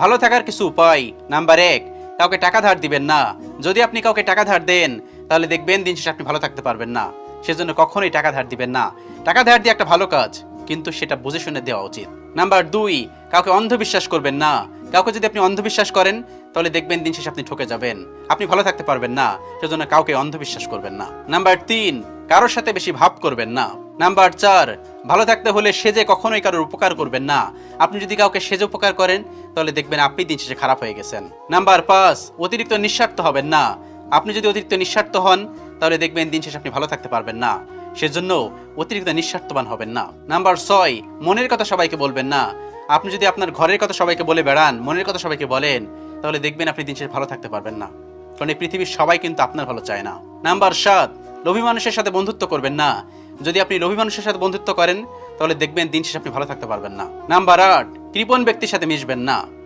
ভালো থাকার কিছু উপায়। নাম্বার 1, কাউকে টাকা ধার দিবেন না। যদি আপনি কাউকে টাকা ধার দেন, তাহলে দেখবেন দিন শেষে আপনি ভালো থাকতে পারবেন না। সেজন্য কখনোই টাকা ধার দিবেন না। টাকা ধার দিয়ে একটা ভালো কাজ, কিন্তু সেটা বুঝে শুনে দেওয়া উচিত। নাম্বার 2, কাউকে অন্ধবিশ্বাস করবেন না। কাউকে যদি আপনি অন্ধবিশ্বাস করেন, তাহলে দেখবেন দিন শেষে আপনি ঠকে যাবেন, আপনি ভালো থাকতে পারবেন না। সেজন্য কাউকে অন্ধবিশ্বাস করবেন না। নাম্বার 3, কারোর সাথে বেশি ভাব করবেন না। নাম্বার 4, ভালো থাকতে হলে সেজে কখনোই কারোর উপকার করবেন না। আপনি যদি কাউকে সেজে উপকার করেন, তাহলে দেখবেন আপনি দিন শেষে খারাপ হয়ে গেছেন। নাম্বার 5, অতিরিক্ত নিঃস্বার্থ হবেন না। আপনি যদি অতিরিক্ত নিঃস্বার্থ হন, তাহলে দেখবেন দিন শেষে আপনি ভালো থাকতে পারবেন না। সেজন্য অতিরিক্ত নিঃস্বার্থবান হবেন না। নাম্বার 6, মনের কথা সবাইকে বলবেন না। আপনি যদি আপনার ঘরের কথা সবাইকে বলে বেড়ান, মনের কথা সবাইকে বলেন, তাহলে দেখবেন আপনি দিন শেষে ভালো থাকতে পারবেন না। কারণ এই পৃথিবীর সবাই কিন্তু আপনার ভালো চায় না। নাম্বার 7, লোভী মানুষের সাথে বন্ধুত্ব করবেন না। যদি আপনি লোভী মানুষের সাথে বন্ধুত্ব করেন, তাহলে দেখবেন দিন শেষে আপনি ভালো থাকতে পারবেন না। নাম্বার 8, কৃপণ ব্যক্তির সাথে মিশবেন না।